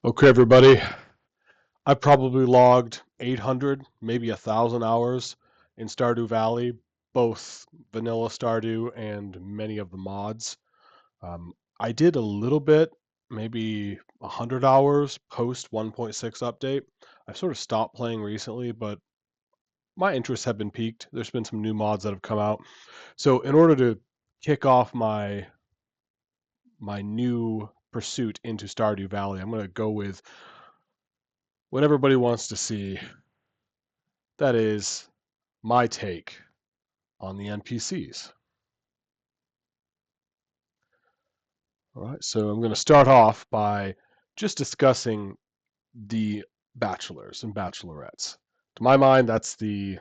Okay, everybody. I've probably logged 800, maybe 1,000 hours in Stardew Valley, both vanilla Stardew and many of the mods. I did a little bit, maybe 100 hours post 1.6 update. I've sort of stopped playing recently, but my interests have been piqued. There's been some new mods that have come out. So in order to kick off my new pursuit into Stardew Valley, I'm going to go with what everybody wants to see. That is my take on the NPCs. All right, so I'm going to start off by just discussing the bachelors and bachelorettes. To my mind, that's the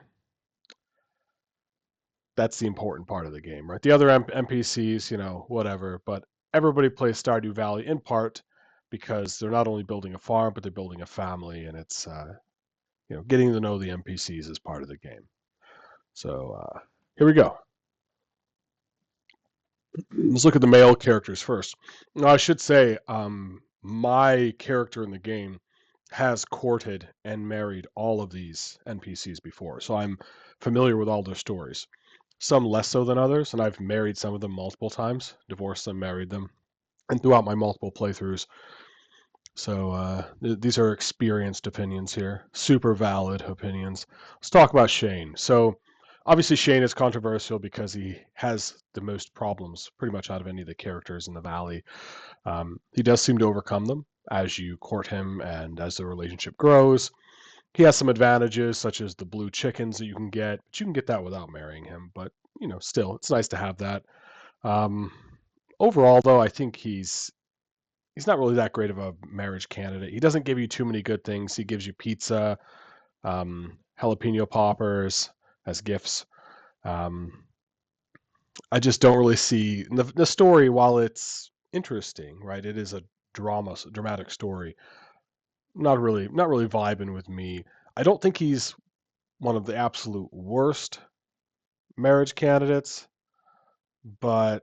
important part of the game, right? The other NPCs, whatever, but everybody plays Stardew Valley in part because they're not only building a farm, but they're building a family, and it's getting to know the NPCs is part of the game. So here we go. Let's look at the male characters first. Now, I should say, my character in the game has courted and married all of these NPCs before, so I'm familiar with all their stories. Some less so than others, and I've married some of them multiple times, divorced them, married them, and throughout my multiple playthroughs. So these are experienced opinions here, super valid opinions. Let's talk about Shane. So obviously Shane is controversial because he has the most problems pretty much out of any of the characters in the valley. He does seem to overcome them as you court him and as the relationship grows. He has some advantages such as the blue chickens that you can get, but you can get that without marrying him. But still, it's nice to have that. Um, Overall, though, I think he's not really that great of a marriage candidate. He doesn't give you too many good things. He gives you pizza, jalapeno poppers as gifts. Um, I just don't really see the story. While it's interesting, right? It is a dramatic story. Not really vibing with me. I don't think he's one of the absolute worst marriage candidates, but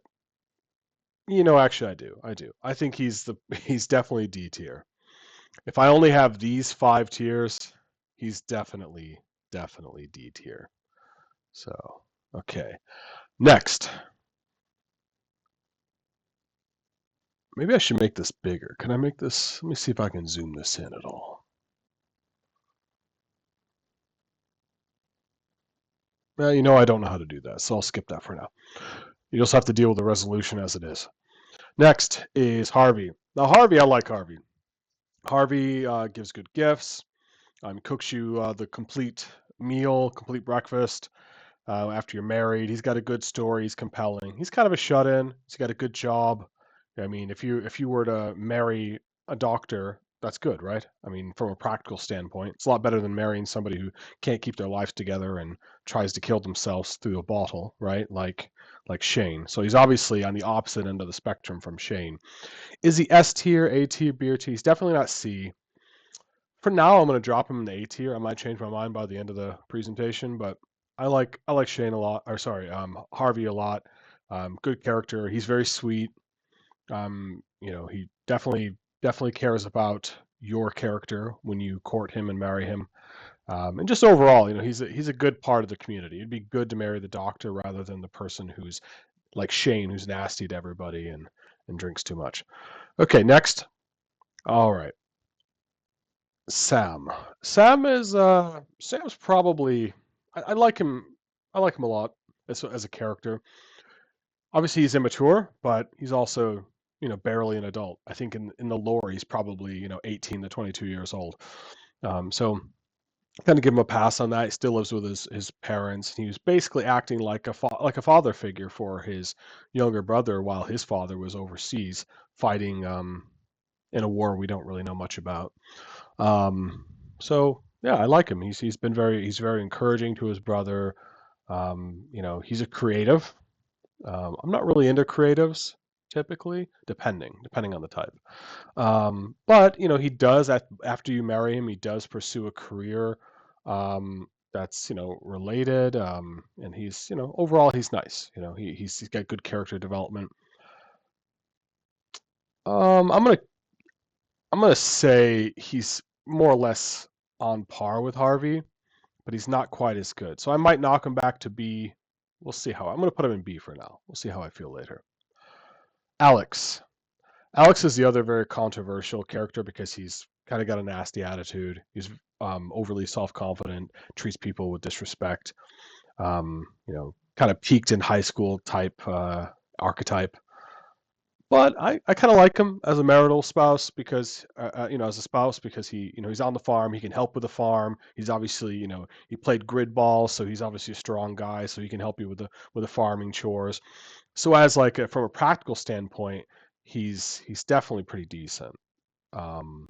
actually, I do. I think he's definitely D tier. If I only have these 5 tiers, he's definitely D tier. So, okay. Next, maybe I should make this bigger. Can I make this? Let me see if I can zoom this in at all. Well, I don't know how to do that, so I'll skip that for now. You just have to deal with the resolution as it is. Next is Harvey. Now, Harvey, I like Harvey. Harvey gives good gifts, cooks you the complete meal, complete breakfast. After you're married. He's got a good story. He's compelling. He's kind of a shut-in. He's got a good job. I mean, if you were to marry a doctor, that's good, right? I mean, from a practical standpoint, it's a lot better than marrying somebody who can't keep their lives together and tries to kill themselves through a bottle, right? Like Shane. So he's obviously on the opposite end of the spectrum from Shane. Is he S tier, A tier, B tier? He's definitely not C. For now, I'm going to drop him in the A tier. I might change my mind by the end of the presentation, but I like Shane a lot, or sorry, Harvey a lot. Good character. He's very sweet. He definitely cares about your character when you court him and marry him. And just overall, he's a good part of the community. It'd be good to marry the doctor rather than the person who's like Shane, who's nasty to everybody and drinks too much. Okay, next. All right. Sam. Sam's probably I like him. I like him a lot as a character. Obviously, he's immature, but he's also barely an adult. I think in the lore, he's probably 18 to 22 years old. So kind of give him a pass on that. He still lives with his parents. He was basically acting like a father figure for his younger brother while his father was overseas fighting in a war we don't really know much about. So yeah, I like him. He's very encouraging to his brother. He's a creative. I'm not really into creatives typically, depending on the type. But he does after you marry him, he does pursue a career that's related. And he's overall he's nice. He's got good character development. I'm gonna I'm gonna say he's more or less on par with Harvey, but he's not quite as good. So I might knock him back to B. We'll see how I'm gonna put him in B for now. We'll see how I feel later. Alex. Alex is the other very controversial character because he's kind of got a nasty attitude. He's overly self-confident, treats people with disrespect. Kind of peaked in high school type archetype. But I kind of like him as a marital spouse because as a spouse because he's on the farm. He can help with the farm. He's obviously he played grid ball, so he's obviously a strong guy. So he can help you with the farming chores. So as like from a practical standpoint, he's definitely pretty decent. Um,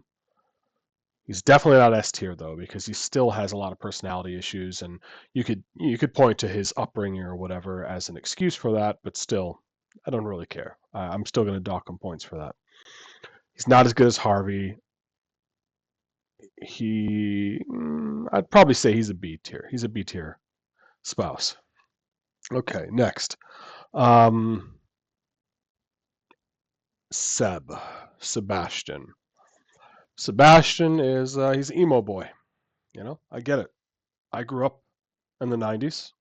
he's definitely not S tier though because he still has a lot of personality issues, and you could point to his upbringing or whatever as an excuse for that, but still, I don't really care. I'm still going to dock him points for that. He's not as good as Harvey. I'd probably say he's a B tier. He's a B tier spouse. Okay, next. Um, Sebastian. Sebastian is he's emo boy. I get it. I grew up in the '90s,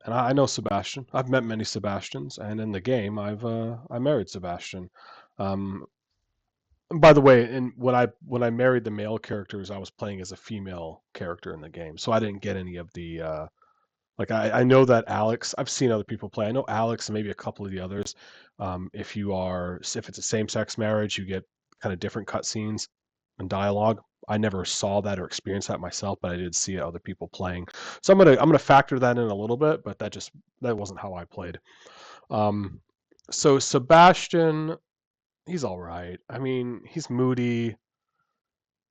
and I know Sebastian. I've met many Sebastians, and in the game, I married Sebastian. Um, and by the way, when I married the male characters, I was playing as a female character in the game, so I didn't get any of the like I know that Alex. I've seen other people play. I know Alex and maybe a couple of the others. If it's a same-sex marriage, you get kind of different cutscenes and dialogue. I never saw that or experienced that myself, but I did see other people playing. So I'm gonna factor that in a little bit, but that wasn't how I played. Um, so Sebastian, he's all right. I mean, he's moody.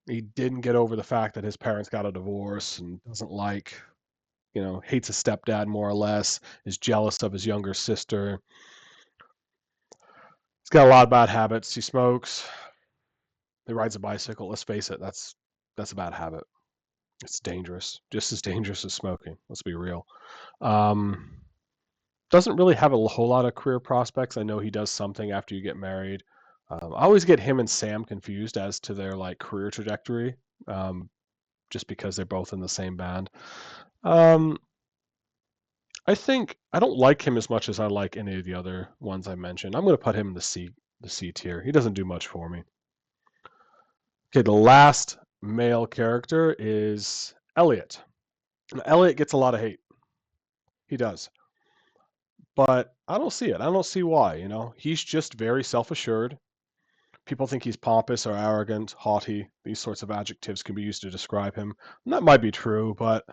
He didn't get over the fact that his parents got a divorce and doesn't like, hates his stepdad more or less, is jealous of his younger sister. He's got a lot of bad habits. He smokes. He rides a bicycle. Let's face it, that's a bad habit. It's dangerous, just as dangerous as smoking. Let's be real. Um, doesn't really have a whole lot of career prospects. I know he does something after you get married. I always get him and Sam confused as to their like career trajectory, um, just because they're both in the same band. Um, I think I don't like him as much as I like any of the other ones I mentioned. I'm going to put him in the C tier. He doesn't do much for me. Okay, the last male character is Elliot. Now, Elliot gets a lot of hate. He does. But I don't see it. I don't see why, He's just very self-assured. People think he's pompous or arrogant, haughty. These sorts of adjectives can be used to describe him. And that might be true, but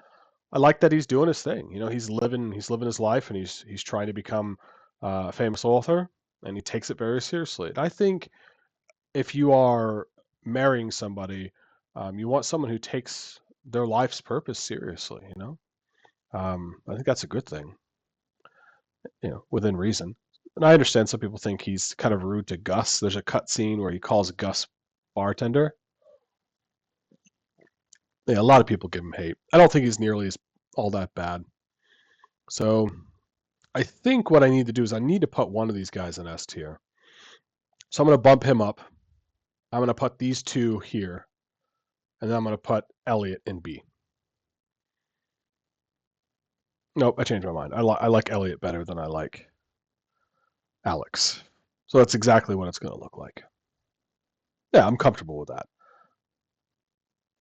I like that he's doing his thing. He's living his life, and he's trying to become a famous author, and he takes it very seriously. And I think if you are marrying somebody, you want someone who takes their life's purpose seriously. I think that's a good thing. Within reason. And I understand some people think he's kind of rude to Gus. There's a cut scene where he calls Gus bartender. Yeah, a lot of people give him hate. I don't think he's nearly as all that bad. So I think what I need to do is I need to put one of these guys in S tier. So I'm going to bump him up. I'm going to put these two here, and then I'm going to put Elliot in B. Nope, I changed my mind. I like Elliot better than I like Alex. So that's exactly what it's going to look like. Yeah, I'm comfortable with that.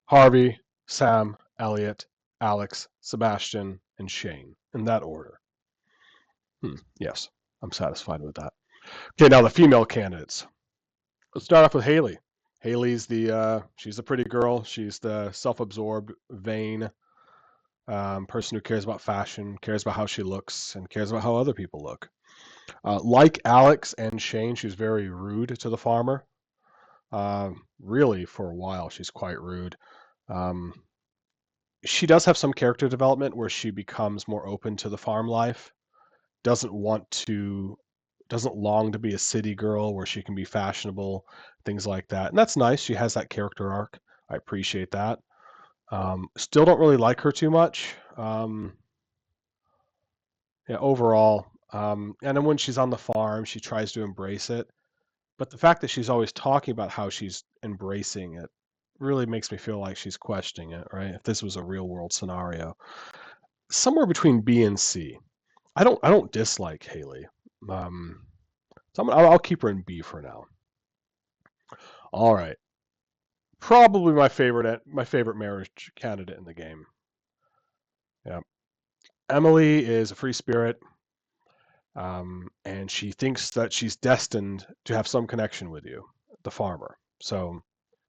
Harvey, Sam, Elliot, Alex, Sebastian, and Shane, in that order. Yes, I'm satisfied with that. Okay, now the female candidates. Let's start off with Haley. Haley's she's the pretty girl. She's the self-absorbed, vain person who cares about fashion, cares about how she looks, and cares about how other people look. Like Alex and Shane, she's very rude to the farmer. Really, for a while, she's quite rude. Um, she does have some character development where she becomes more open to the farm life. Doesn't long to be a city girl where she can be fashionable, things like that. And that's nice. She has that character arc. I appreciate that. Still don't really like her too much. Yeah, overall. And then when she's on the farm, she tries to embrace it. But the fact that she's always talking about how she's embracing it really makes me feel like she's questioning it, right? If this was a real world scenario, somewhere between B and C. I don't dislike Haley. Um, so I'll keep her in B for now. All right, probably my favorite marriage candidate in the game. Yeah, Emily is a free spirit, and she thinks that she's destined to have some connection with you, the farmer. So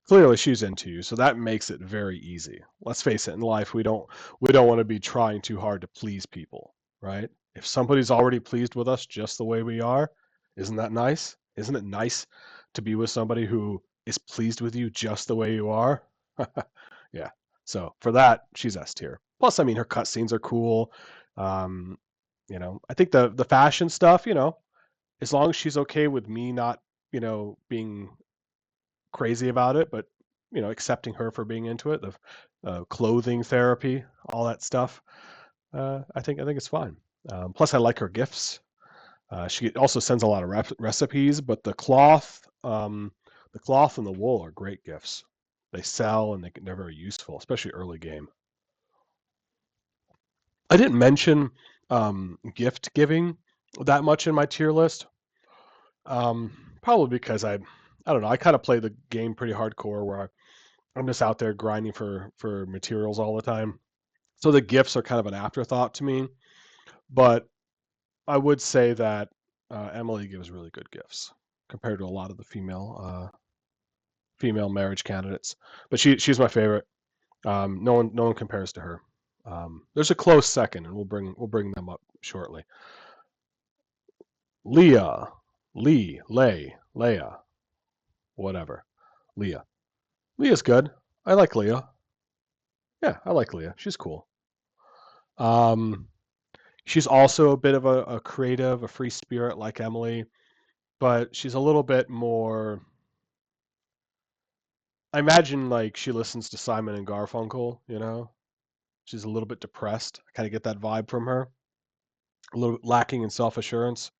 clearly she's into you, so that makes it very easy. Let's face it, in life we don't want to be trying too hard to please people, right? If somebody's already pleased with us just the way we are, isn't that nice? Isn't it nice to be with somebody who is pleased with you just the way you are? Yeah. So for that, she's S tier. Plus, I mean, her cutscenes are cool. Um, I think the fashion stuff, as long as she's okay with me not, being crazy about it, but accepting her for being into it, the clothing therapy, all that stuff. I think it's fine. Plus, I like her gifts. She also sends a lot of recipes, but the cloth and the wool are great gifts. They sell and they're very useful, especially early game. I didn't mention gift giving that much in my tier list. Probably because I don't know. I kind of play the game pretty hardcore, where I'm just out there grinding for materials all the time. So the gifts are kind of an afterthought to me. But I would say that Emily gives really good gifts compared to a lot of the female marriage candidates. But she's my favorite. No one compares to her. There's a close second, and we'll bring them up shortly. Leah, Leah, whatever. Leah. Leah's good. I like Leah. Yeah, I like Leah. She's cool. Um, she's also a bit of a creative, a free spirit like Emily, but she's a little bit more. I imagine like she listens to Simon and Garfunkel. She's a little bit depressed. I kind of get that vibe from her. A little lacking in self assurance.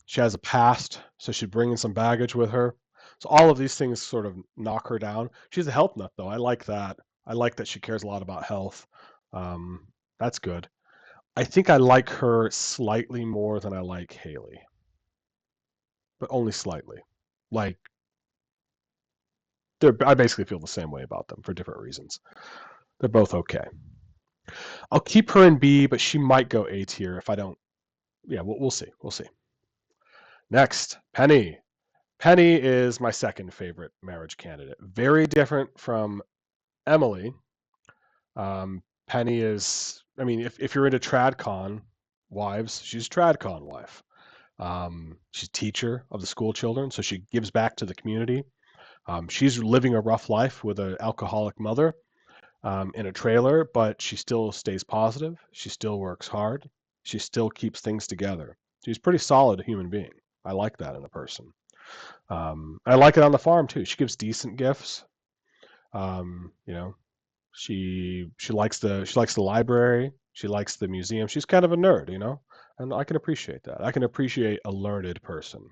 She has a past, so she's bringing some baggage with her. So all of these things sort of knock her down. She's a health nut, though. I like that. I like that she cares a lot about health. Um, that's good. I think I like her slightly more than I like Haley, but only slightly. Like I basically feel the same way about them for different reasons. They're both okay. I'll keep her in B, but she might go A tier if I don't. Yeah, we'll see. We'll see. Next, Penny. Penny is my second favorite marriage candidate. Very different from Emily. Penny is, I mean, if you're into TradCon wives, she's a TradCon wife. She's a teacher of the school children, so she gives back to the community. She's living a rough life with an alcoholic mother in a trailer, but she still stays positive. She still works hard. She still keeps things together. She's a pretty solid human being. I like that in a person. I like it on the farm too. She gives decent gifts. Um, you know, she likes the library. She likes the museum. She's kind of a nerd, and I can appreciate that. I can appreciate a learned person.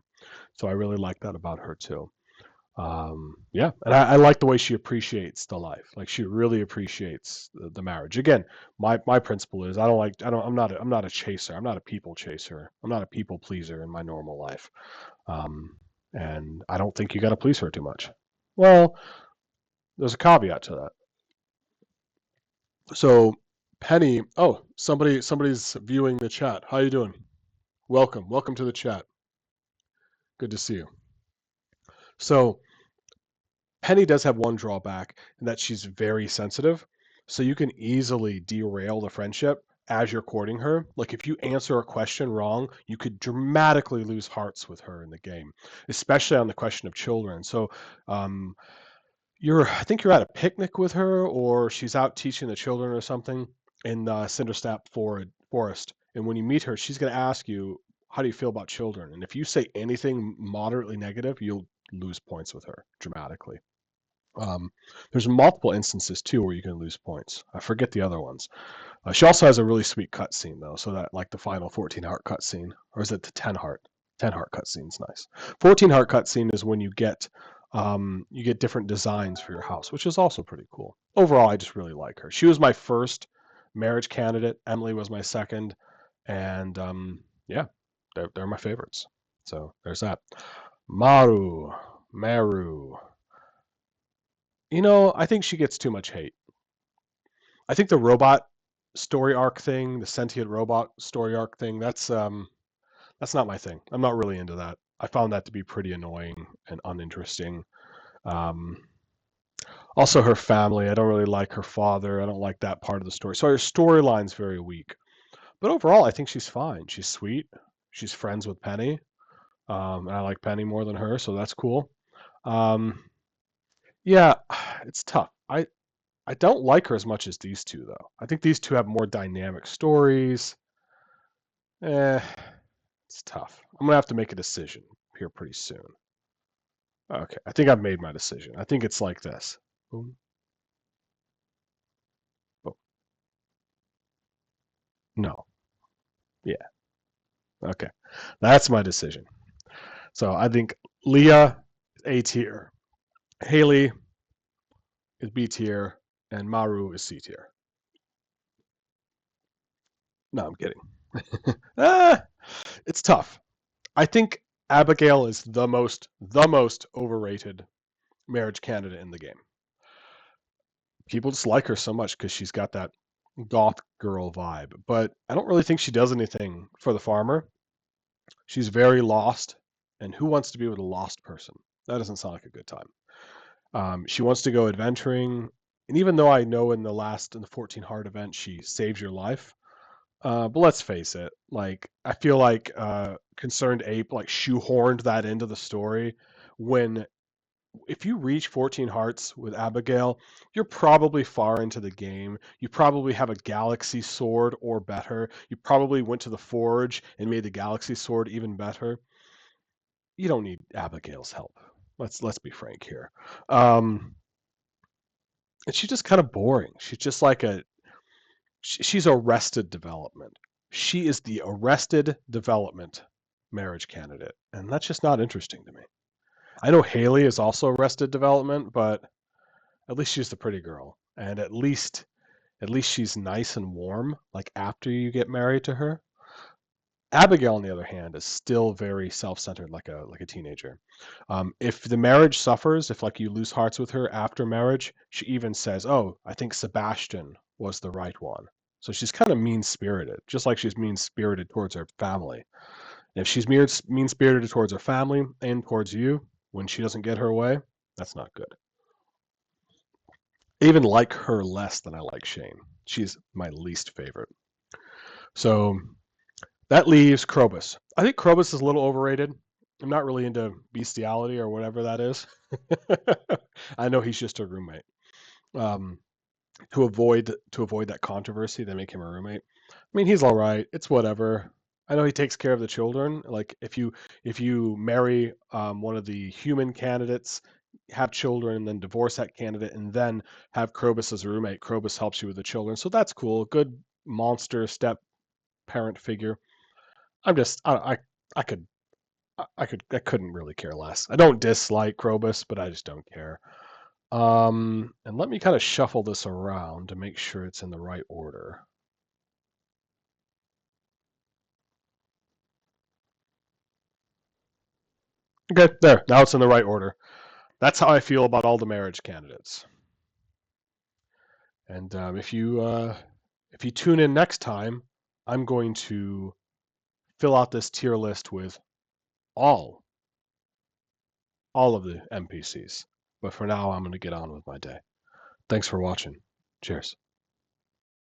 So I really like that about her too. Yeah, and I like the way she appreciates the life. Like she really appreciates the marriage. Again, my principle is I'm not a chaser. I'm not a people chaser. I'm not a people pleaser in my normal life. Um, and I don't think you got to please her too much. Well, there's a caveat to that. So Penny, oh, somebody's viewing the chat. How you doing? Welcome to the chat. Good to see you. So Penny does have one drawback, and that she's very sensitive. So you can easily derail the friendship as you're courting her. Like if you answer a question wrong, you could dramatically lose hearts with her in the game, especially on the question of children. So um, I think you're at a picnic with her, or she's out teaching the children or something in Cinderstap Forest. And when you meet her, she's going to ask you, "How do you feel about children?" And if you say anything moderately negative, you'll lose points with her dramatically. Um, there's multiple instances too where you can lose points. I forget the other ones. She also has a really sweet cutscene though, so that like the final 14 heart cutscene, or is it the 10 heart? 10 heart cutscene's nice. 14 heart cutscene is when you get different designs for your house, which is also pretty cool. Overall, I just really like her. She was my first marriage candidate. Emily was my second, and yeah, they're my favorites. So there's that. Maru. I think she gets too much hate. I think the robot story arc thing, the sentient robot story arc thing, that's not my thing. I'm not really into that. I found that to be pretty annoying and uninteresting. Um, Also, her family. I don't really like her father. I don't like that part of the story. So her storyline's very weak. But overall, I think she's fine. She's sweet. She's friends with Penny. And I like Penny more than her, so that's cool. Um, yeah, it's tough. I don't like her as much as these two, though. I think these two have more dynamic stories. Eh, it's tough. I'm gonna have to make a decision here pretty soon. Okay, I think I've made my decision. I think it's like this. Boom, boom. No. Yeah. Okay. That's my decision. So I think Leah is A tier, Haley is B tier, and Maru is C tier. No, I'm kidding. ah, it's tough. I think Abigail is the most overrated marriage candidate in the game. People just like her so much because she's got that goth girl vibe, but I don't really think she does anything for the farmer. She's very lost, and who wants to be with a lost person? That doesn't sound like a good time. She wants to go adventuring, and even though I know in the 14 Heart event she saves your life, but let's face it, like I feel like Concerned Ape like shoehorned that into the story. When if you reach 14 Hearts with Abigail, you're probably far into the game. You probably have a Galaxy Sword or better. You probably went to the Forge and made the Galaxy Sword even better. You don't need Abigail's help. Let's be frank here. Um, and she's just kind of boring. She's just like she's Arrested Development. She is the Arrested Development marriage candidate, and that's just not interesting to me. I know Haley is also Arrested Development, but at least she's the pretty girl, and at least she's nice and warm. Like after you get married to her, Abigail, on the other hand, is still very self-centered, like a teenager. If the marriage suffers, if like you lose hearts with her after marriage, she even says, "Oh, I think Sebastian was the right one." So she's kind of mean-spirited, just like she's mean-spirited towards her family. And if she's mean-spirited towards her family and towards you when she doesn't get her way, that's not good. I even like her less than I like Shane. She's my least favorite. So that leaves Krobus. I think Krobus is a little overrated. I'm not really into bestiality or whatever that is. I know he's just a roommate. Um, to avoid that controversy, they make him a roommate. I mean, he's all right. It's whatever. I know he takes care of the children. Like if you marry one of the human candidates, have children, and then divorce that candidate, and then have Krobus as a roommate, Krobus helps you with the children. So that's cool. Good monster step parent figure. I'm just I could I couldn't really care less. I don't dislike Krobus, but I just don't care. And let me kind of shuffle this around to make sure it's in the right order. Okay, there. Now it's in the right order. That's how I feel about all the marriage candidates. And if you tune in next time, I'm going to fill out this tier list with all all of the NPCs. But for now, I'm going to get on with my day. Thanks for watching. Cheers.